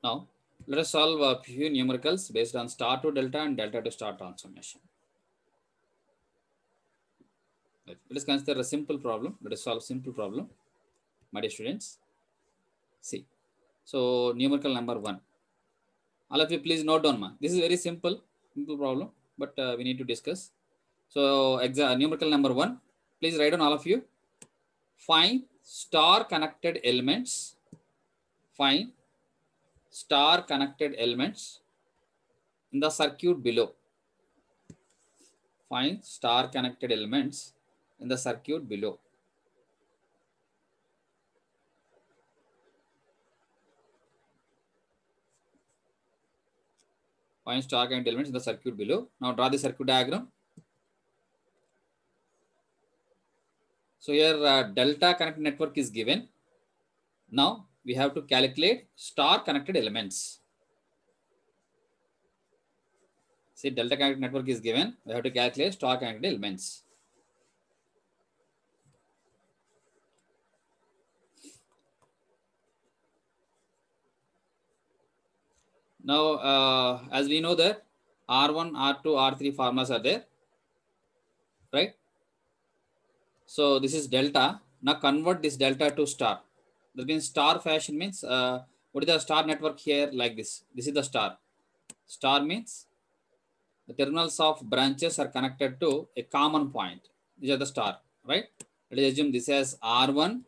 Now, let us solve a few numericals based on star to delta and delta to star transformation. Let us consider a simple problem. Let us solve simple problem, my dear students. See, so numerical number 1. All of you please note down, ma. This is very simple problem, but we need to discuss. So numerical number 1, please write down all of you. Find star connected elements. Find star connected elements in the circuit below. Find star connected elements in the circuit below. Find star connected elements in the circuit below. Now draw the circuit diagram. So here delta connected network is given. Now we have to calculate star connected elements. See, delta connected network is given. We have to calculate star connected elements. Now, as we know that R1, R2, R3 formulas are there, right? So this is delta. Now convert this delta to star. That means star fashion means what is the star network here like this? This is the star. Star means the terminals of branches are connected to a common point. These are the star, right? Let us assume this is R1,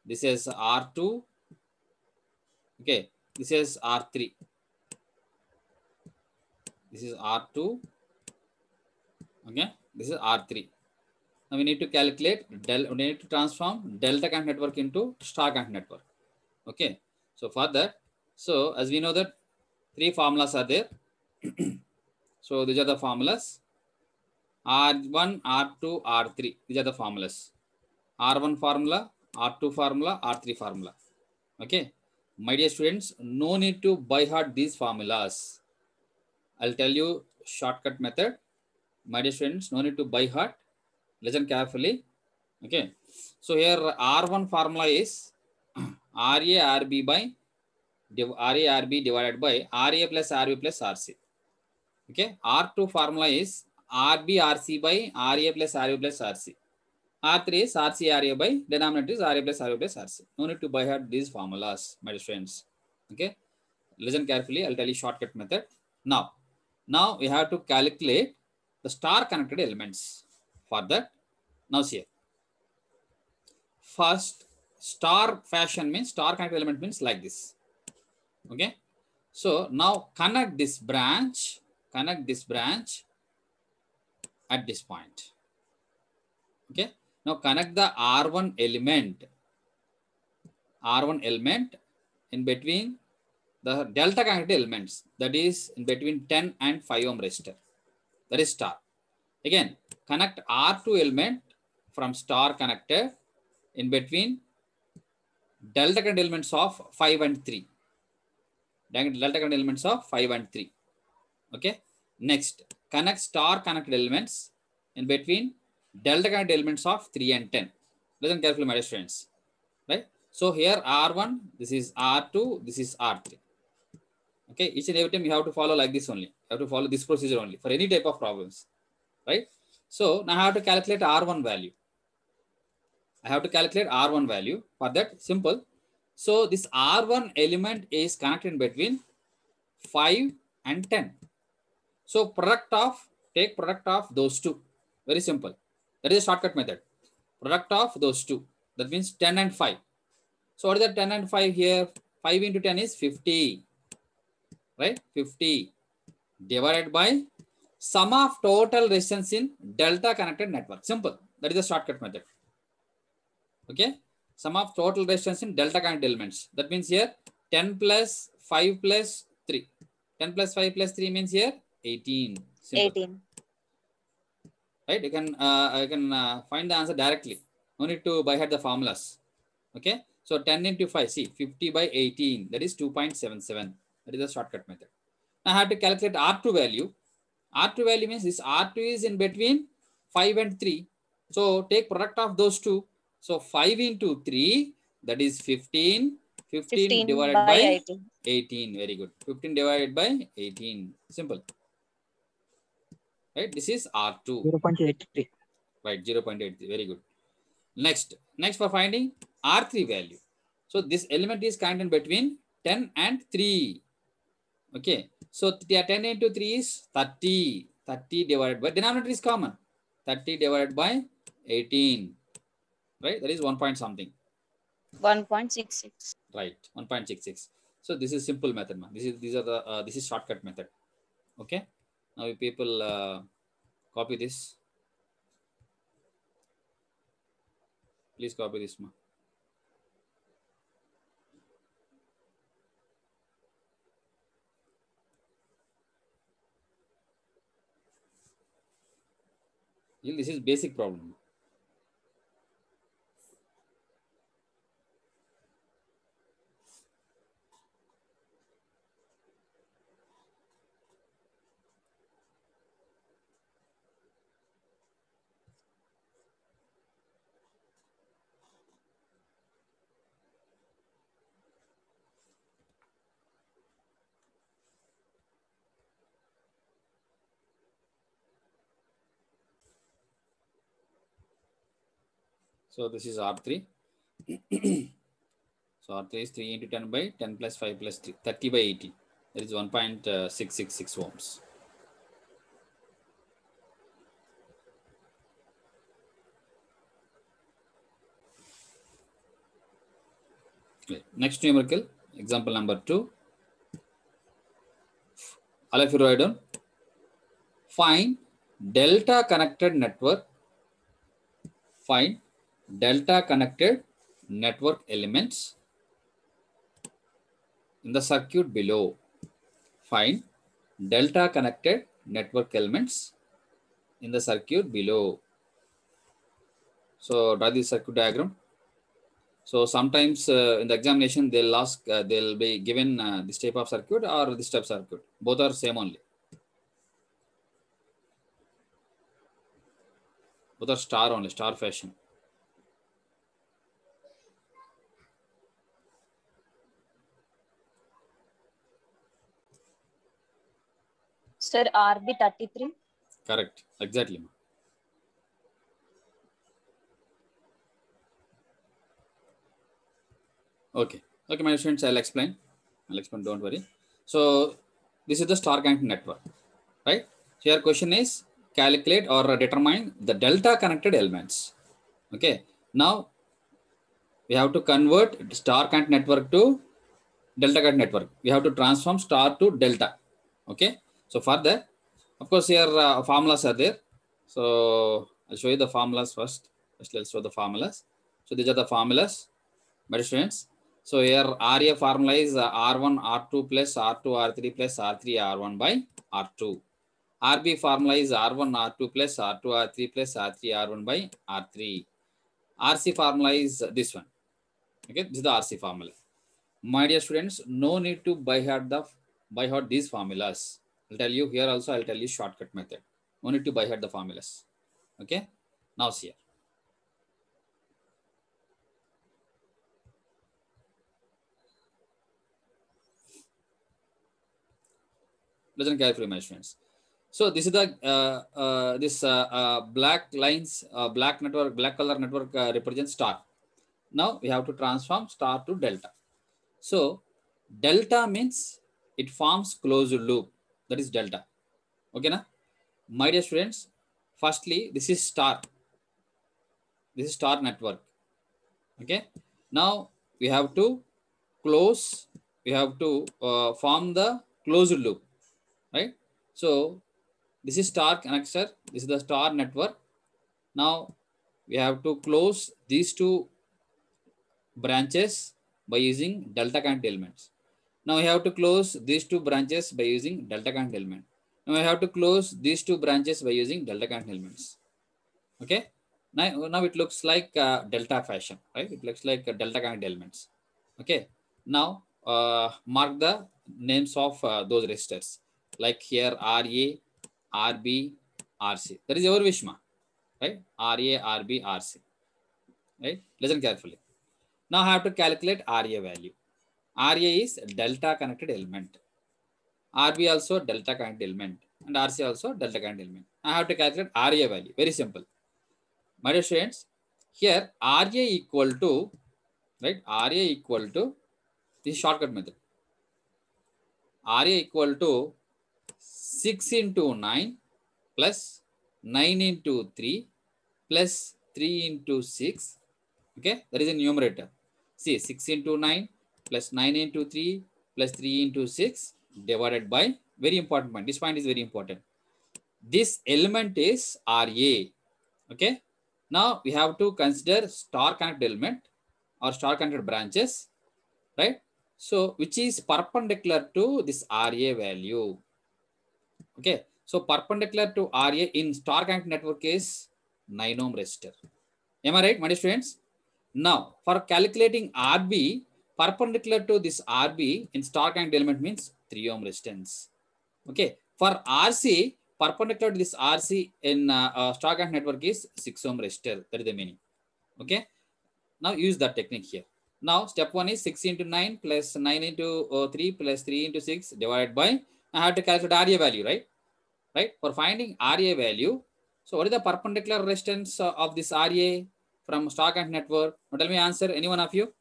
this is R2, okay, this is R3. This is R2, okay, this is R3. Now we need to calculate, we need to transform delta connect network into star connect network. Okay, so for that, so as we know that 3 formulas are there. So these are the formulas. R1, R2, R3. These are the formulas. R1 formula, R2 formula, R3 formula. Okay, my dear students, no need to by heart these formulas. I'll tell you shortcut method. My dear students, no need to by heart. Listen carefully. Okay, so here R1 formula is RA RB by RA RB divided by RA plus RB plus RC. Okay, R2 formula is RB RC by RA plus RB plus RC. R3 is RC RA by denominator is RA plus RB plus RC. No need to by heart these formulas, my dear friends. Okay, listen carefully. I'll tell you shortcut method. Now we have to calculate the star connected elements. For that, now see. First, star fashion means star connected element means like this. Okay, so now connect this branch at this point. Okay, now connect the R1 element in between the delta connected elements, that is in between 10 and 5 ohm resistor, that is star. Again, connect R2 element from star connected in between delta connected elements of 5 and 3. Delta connected elements of 5 and 3. Okay. Next, connect star connected elements in between delta connected elements of 3 and 10. Listen carefully, my dear friends. Right. So here R1, this is R2, this is R3. Okay. Each and every time you have to follow like this only. You have to follow this procedure only for any type of problems. Right. So now I have to calculate R1 value. I have to calculate R1 value. For that, simple. So this R1 element is connected between 5 and 10. So take product of those two. Very simple. That is a shortcut method. Product of those two. That means 10 and 5. So what is that 10 and 5 here? 5 into 10 is 50. Right? 50 divided by sum of total resistance in delta connected network. Simple. That is a shortcut method. Okay. Sum of total resistance in delta connected elements. That means here 10 plus 5 plus 3. 10 plus 5 plus 3 means here 18. Simple. 18. Right? You can find the answer directly. No need to by heart the formulas. Okay. So 10 into 5, see 50 by 18. That is 2.77. That is the shortcut method. Now I have to calculate R2 value. R2 value means this R2 is in between 5 and 3. So take product of those two. So 5 into 3, that is 15. 15 divided by 18. Very good. 15 divided by 18. Simple. Right? This is R2. 0.83. Right, 0.83. Very good. Next for finding R3 value. So this element is contained between 10 and 3. Okay. So 10 into 3 is 30. 30 divided by, denominator is common. 30 divided by 18. Right? That is 1 point something. 1.66. Right. 1.66. So this is simple method. This is shortcut method. Okay. Now if people copy this. Please copy this. This is basic problem. So this is R3. So R3 is 3 into 10 by 10 plus 5 plus 3, 30 by 80. That is 1.666 ohms. Okay. Next numerical, example number 2. All of you write down. Find delta connected network. Find delta connected network elements in the circuit below. Find delta connected network elements in the circuit below. So draw the circuit diagram. So sometimes in the examination they'll ask, they'll be given this type of circuit or this type of circuit. Both are same only. Both are star only, star fashion. Sir, RB33. Correct, exactly. Okay, my students, I'll explain. Don't worry. So this is the star connected network, right? So your question is calculate or determine the delta connected elements. Okay, now we have to convert star connected network to delta connected network. We have to transform star to delta. Okay, so for that, of course, here formulas are there. So I'll show you the formulas first. Let's show the formulas. So these are the formulas, my students. So here RA formula is R1 R2 plus R2 R3 plus R3 R1 by R2. RB formula is R1 R2 plus R2 R3 plus R3 R1 by R3. RC formula is this one. Okay, this is the RC formula. My dear students, no need to by heart these formulas. I'll tell you here also. I'll tell you shortcut method. No need to by heart the formulas. Okay. Now see here. Listen carefully, my students. So this is the black lines, black color network represents star. Now we have to transform star to delta. So delta means it forms closed loop. That is delta. Okay, na? My dear students, firstly, this is star. This is star network. Okay. Now we have to close. We have to form the closed loop, right? So this is star connector. This is the star network. Now we have to close these two branches by using delta connect elements. Now we have to close these two branches by using delta connect element. Now I have to close these two branches by using delta connect elements. Okay. Now it looks like delta fashion, right? It looks like delta connect elements. Okay. Now mark the names of those resistors, like here RA, RB, RC. That is your Vishma, right? RA, RB, RC, right? Listen carefully. Now I have to calculate RA value. RA is delta connected element. RB also delta connected element. And RC also delta connected element. I have to calculate RA value. Very simple. My dear students, here RA equal to, right? RA equal to, this is shortcut method. RA equal to 6 into 9 plus 9 into 3 plus 3 into 6. Okay, that is a numerator. See, 6 into 9 plus 9 into 3 plus 3 into 6 divided by, very important point. This point is very important. This element is RA. Okay. Now we have to consider star connected element or star connected branches, right? So which is perpendicular to this RA value. Okay. So perpendicular to RA in star connected network is 9 ohm resistor. Am I right, my students? Now for calculating RB, perpendicular to this RB in star connected element means 3 ohm resistance. Okay. For RC, perpendicular to this RC in star connected network is 6 ohm resistor. That is the meaning. Okay. Now use that technique here. Now step 1 is 6 into 9 plus 9 into 3 plus 3 into 6 divided by, I have to calculate RA value, right? Right? For finding RA value, so what is the perpendicular resistance of this RA from star connected network? Now tell me answer, any one of you.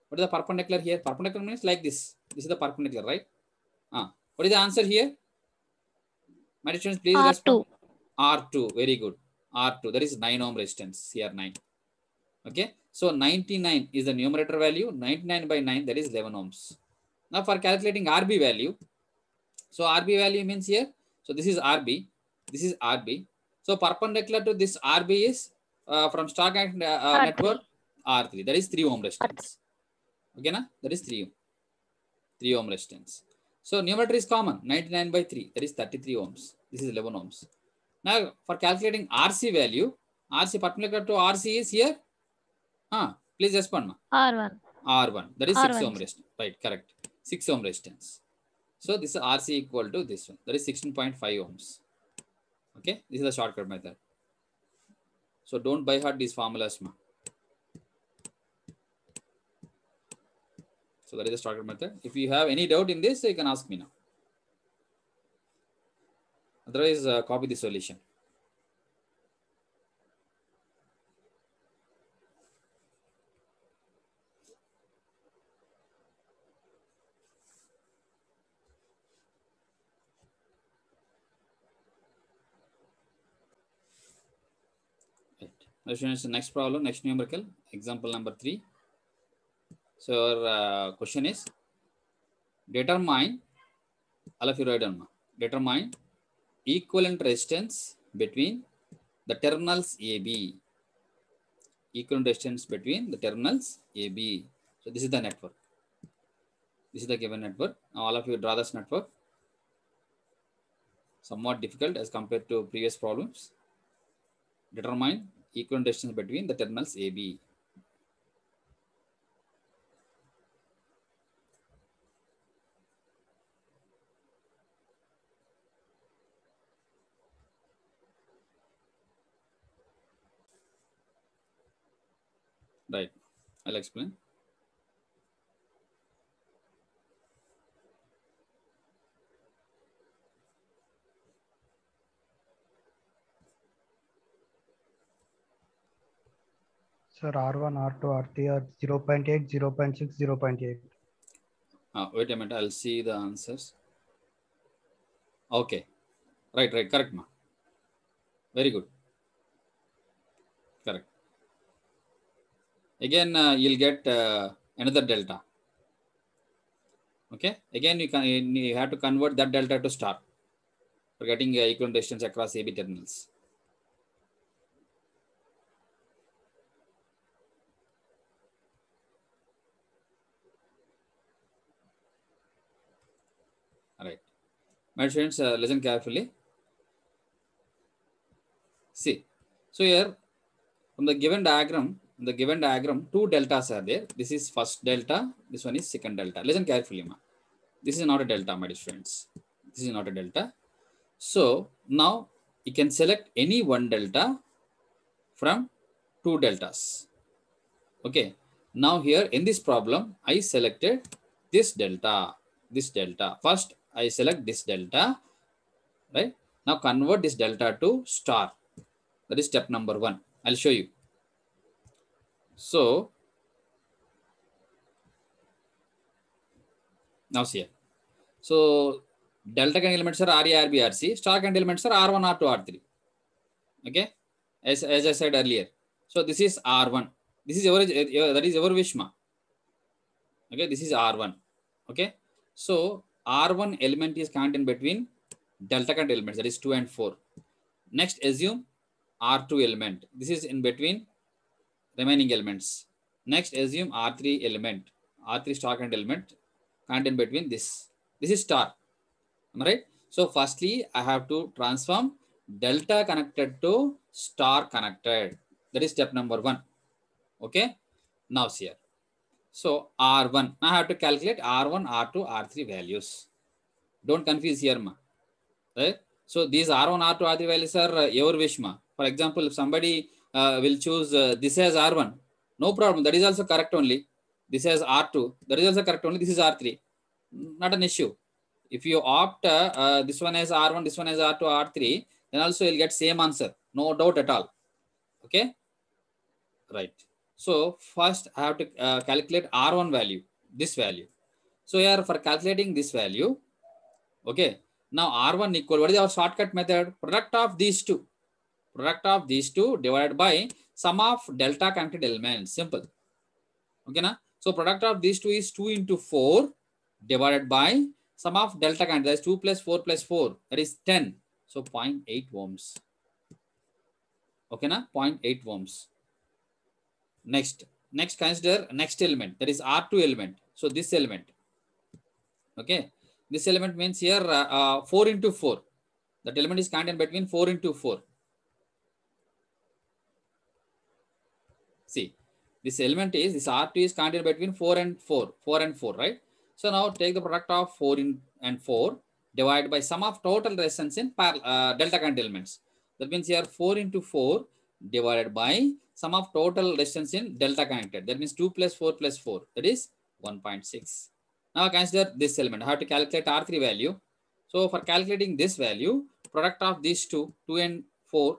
What is the perpendicular here? Perpendicular means like this. This is the perpendicular, right? What is the answer here? My students, please R2. respond. R2. Very good. R2. That is 9 ohm resistance. Here 9. Okay. So 99 is the numerator value. 99 by 9, that is 11 ohms. Now for calculating RB value. So RB value means here. So this is RB. This is RB. So perpendicular to this RB is from star connected network R3. That is 3 ohm resistance. Okay, na? That is 3 ohm resistance. So numerator is common. 99 by 3. That is 33 ohms. This is 11 ohms. Now for calculating RC value, RC perpendicular to RC is here. Please respond. R1. R1. That is R1. 6 ohm resistance. Right, correct. 6 ohm resistance. So this is RC equal to this one. That is 16.5 ohms. Okay, this is the shortcut method. So don't by heart these formulas. So that is the shortcut method. If you have any doubt in this, you can ask me now. Otherwise, copy the solution. Right. Next problem, next numerical, example number 3. So our question is, determine, all of you write down, determine equivalent resistance between the terminals AB. Equivalent resistance between the terminals AB. So this is the network. This is the given network. Now all of you draw this network. Somewhat difficult as compared to previous problems. Determine equivalent resistance between the terminals AB. Right, I'll explain. Sir, R1, R2, R3 are 0.8, 0.6, 0.8. Wait a minute, I'll see the answers. Okay, right, correct, ma. Very good. Correct. Again, you'll get another delta. Okay, again you have to convert that delta to star for getting equivalent resistance across AB terminals. All right, my students, listen carefully. See, so here from the given diagram, two deltas are there. This is first delta. This one is second delta. Listen carefully, ma. This is not a delta, my students. This is not a delta. So now you can select any one delta from two deltas. Okay. Now here in this problem, I selected this delta. First, I select this delta, right? Now convert this delta to star. That is step number 1. I'll show you. So now see here. So delta kind elements are RA, RB, RC. Star kind elements are R1, R2, R3. Okay, as I said earlier. So this is R1. This is that is your Vishma. Okay, this is R1. Okay, so R1 element is contained between delta current elements, that is 2 and 4. Next, assume R2 element. This is in between remaining elements. Next, assume R3 element, R3 star current element contained between this. This is star. Am I right? So firstly, I have to transform delta connected to star connected. That is step number 1. Okay. Now see here. So R1. Now I have to calculate R1, R2, R3 values. Don't confuse here, ma. Right? So these R1, R2, R3 values are your wish, ma. For example, if somebody will choose this as R1, no problem. That is also correct only. This as R2. That is also correct only. This is R3. Not an issue. If you opt this one as R1, this one as R2, R3, then also you'll get same answer. No doubt at all. Okay. Right. So first I have to calculate R1 value, this value. So here for calculating this value, okay. Now R1 equal, what is our shortcut method? Product of these two. Product of these two divided by sum of delta connected elements. Simple. Okay, na? So product of these two is 2 into 4 divided by sum of delta connected. That is 2 plus 4 plus 4. That is 10. So 0.8 ohms. Okay, na? 0.8 ohms. Next consider next element, that is R2 element. So this element, okay, this element means here 4 into 4. That element is contained between 4 into 4. See, this element is, this R2 is contained between 4 and 4, right? So now take the product of 4 and 4 divided by sum of total resistance in delta current elements. That means here 4 into 4 divided by sum of total resistance in delta connected. That means 2 plus 4 plus 4. That is 1.6. Now consider this element. I have to calculate R3 value. So for calculating this value, product of these two, 2 and 4.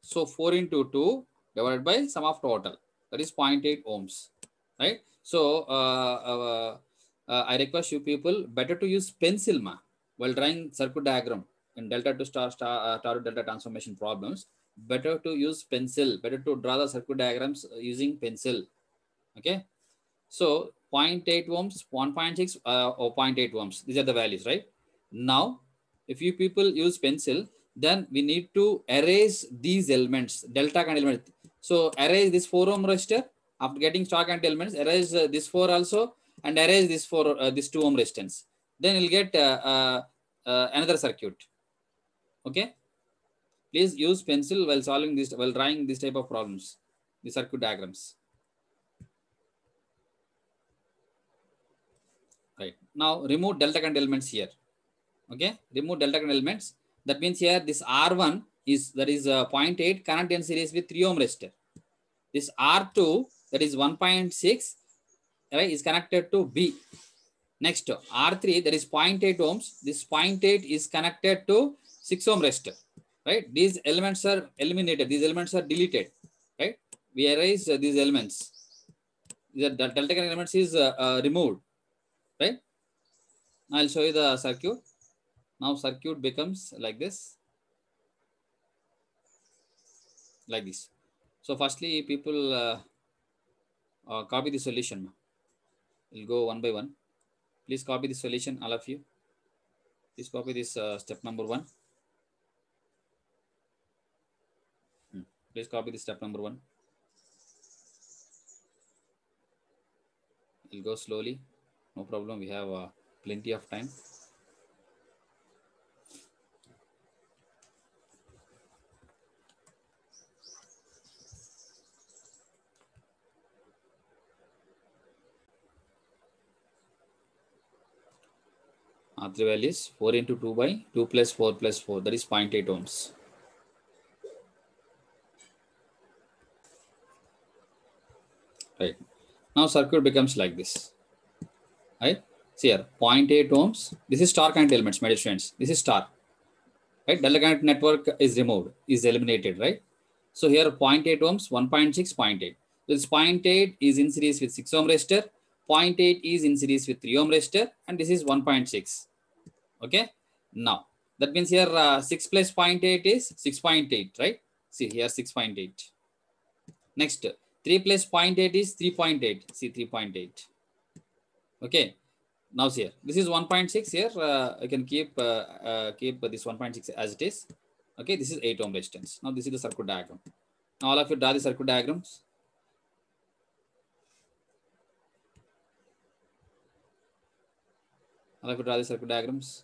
So 4 into 2 divided by sum of total. That is 0.8 ohms. Right? So I request you people better to use pencil while drawing circuit diagram in delta to star to delta transformation problems. Better to use pencil, better to draw the circuit diagrams using pencil. Okay. So 0.8 ohms, 1.6 or 0.8 ohms. These are the values, right? Now, if you people use pencil, then we need to erase these elements, delta current element. So erase this 4 ohm resistor. After getting star current elements, erase this 4 also and erase this 2 ohm resistance. Then you'll get another circuit. Okay. Please use pencil while solving this, while drawing this type of problems, the circuit diagrams. Right. Now remove delta current elements here. Okay. Remove delta current elements. That means here this R1 is, that is 0.8 current in series with 3 ohm resistor. This R2, that is 1.6, right, is connected to B. Next R3, that is 0.8 ohms. This 0.8 is connected to 6 ohm resistor. Right? These elements are eliminated. These elements are deleted. Right? We erase these elements. The delta current elements is removed. Right? Now I'll show you the circuit. Now circuit becomes like this. Like this. So firstly, people copy the solution. We'll go one by one. Please copy the solution, all of you. Please copy this step number 1. Please copy the step number 1. We'll go slowly. No problem. We have plenty of time. R3 value is 4 into 2 by 2 plus 4 plus 4. That is 0.8 ohms. Right. Now circuit becomes like this. Right. See here, 0.8 ohms. This is star connected elements, my dear students. This is star, right? Delta connected network is removed, is eliminated, right? So here 0.8 ohms, 1.6, 0.8. This 0.8 is in series with 6 ohm resistor, 0.8 is in series with 3 ohm resistor, and this is 1.6. Okay. Now that means here 6 plus 0.8 is 6.8, right? See here 6.8. Next 3 plus 0.8 is 3.8. See 3.8. Okay. Now see here, this is 1.6 here. I can keep this 1.6 as it is. Okay, this is 8 ohm resistance. Now this is the circuit diagram. Now all of you draw the circuit diagrams. All of you draw the circuit diagrams.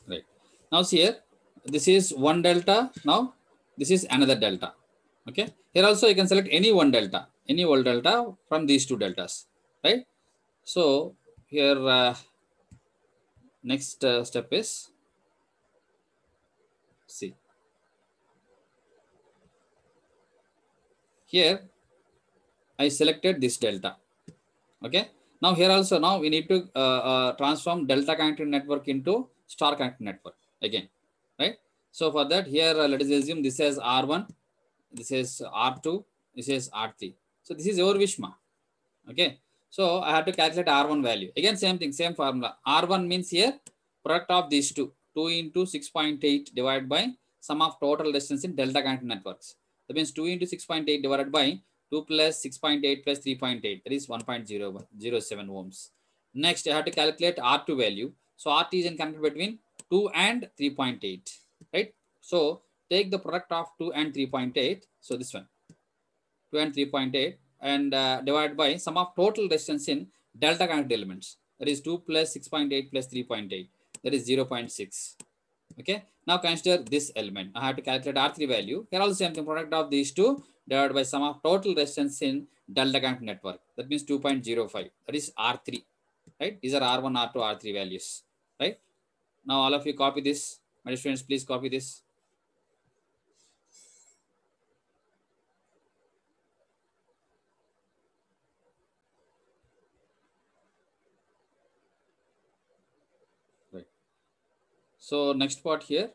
Right. Now see here, this is one delta. Now this is another delta. Okay. Here also you can select any one delta from these two deltas. Right. So here next step is see. Here I selected this delta. Okay. Now here also now we need to transform delta connected network into star connected network again, right? So for that here let us assume this is R1, this is R2, this is R3. So this is your Vishma. Okay. So I have to calculate R1 value. Again same thing, same formula. R1 means here product of these two, 2 into 6.8 divided by sum of total resistance in delta connected networks. That means 2 into 6.8 divided by 2 plus 6.8 plus 3.8, that is 1.007 ohms. Next, I have to calculate R2 value. So RT is in connected between 2 and 3.8, right? So take the product of 2 and 3.8. So this one, 2 and 3.8, and divide by sum of total resistance in delta connected elements. That is 2 plus 6.8 plus 3.8. That is 0.6. Okay. Now consider this element. I have to calculate R3 value. Here also same thing, product of these two divided by sum of total resistance in delta connected network. That means 2.05. That is R3. Right? These are R1, R2, R3 values. Right? Now all of you copy this. My students, please copy this. Right. So next part here.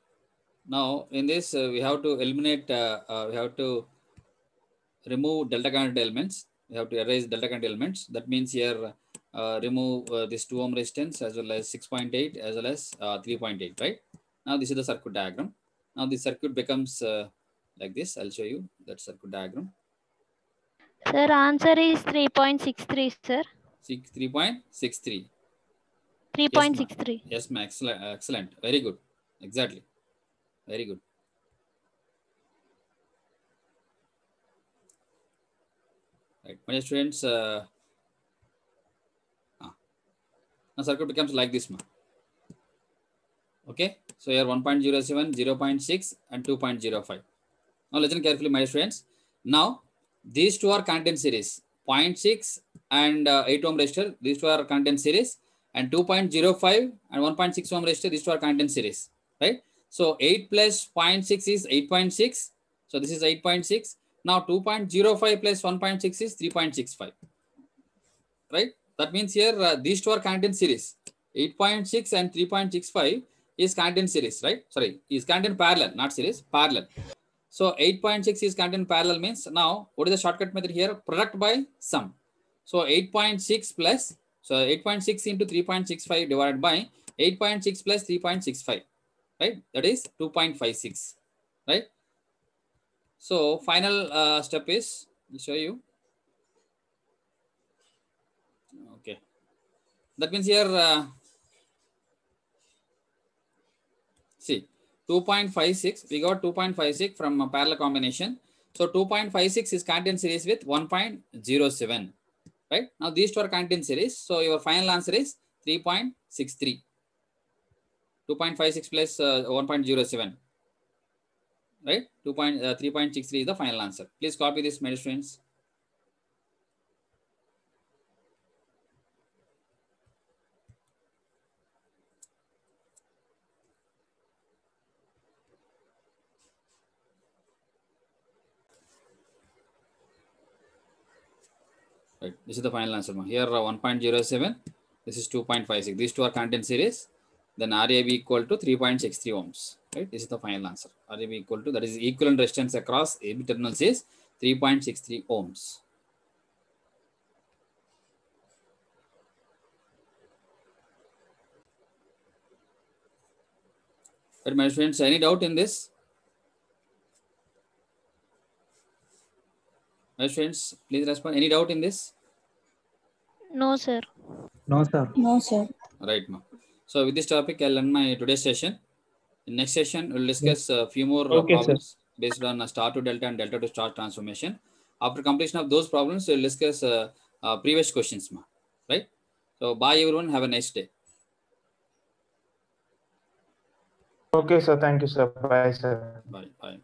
Now in this we have to eliminate, we have to remove delta connected elements. We have to erase delta connected elements. That means here remove this 2 ohm resistance as well as 6.8 as well as 3.8, right? Now this is the circuit diagram. Now the circuit becomes like this. I'll show you that circuit diagram. Sir, answer is 3.63, sir. 3.63. 3.63. Yes, ma'am. Excellent. Excellent. Very good. Exactly. Very good. Right. My students, now circuit becomes like this, ma'am. Okay. So here 1.07, 0.6 and 2.05. Now listen carefully, my friends. Now these two are content series, 0.6 and 8 ohm resistor. These two are content series, and 2.05 and 1.6 ohm resistor. These two are content series, right? So 8 plus 0.6 is 8.6. So this is 8.6. Now 2.05 plus 1.6 is 3.65, right? That means here these two are content series. 8.6 and 3.65 is content series, right? Sorry, is content parallel, not series, parallel. So 8.6 is content parallel means now what is the shortcut method here? Product by sum. So 8.6 plus, so 8.6 into 3.65 divided by 8.6 plus 3.65, right? That is 2.56, right? So final step is, I'll show you. Okay. That means here, see, 2.56, we got 2.56 from a parallel combination. So 2.56 is content series with 1.07, right? Now these two are content series. So your final answer is 3.63. 2.56 plus 1.07, right? 3.63 is the final answer. Please copy this, my students. Right. This is the final answer. Here 1.07. This is 2.56. These two are content series. Then RAB equal to 3.63 ohms. Right. This is the final answer. RAB equal to, that is equivalent resistance across AB terminals is 3.63 ohms. Right, my friends, any doubt in this? My friends, please respond. Any doubt in this? No, sir. No, sir. No, sir. Right, ma'am. So with this topic, I'll end my today's session. In next session, we'll discuss a few more Okay, sir. problems based on star to delta and delta to star transformation. After completion of those problems, we'll discuss previous questions, ma'am. Right? So bye everyone. Have a nice day. Okay, sir. Thank you, sir. Bye, sir. Bye. Bye.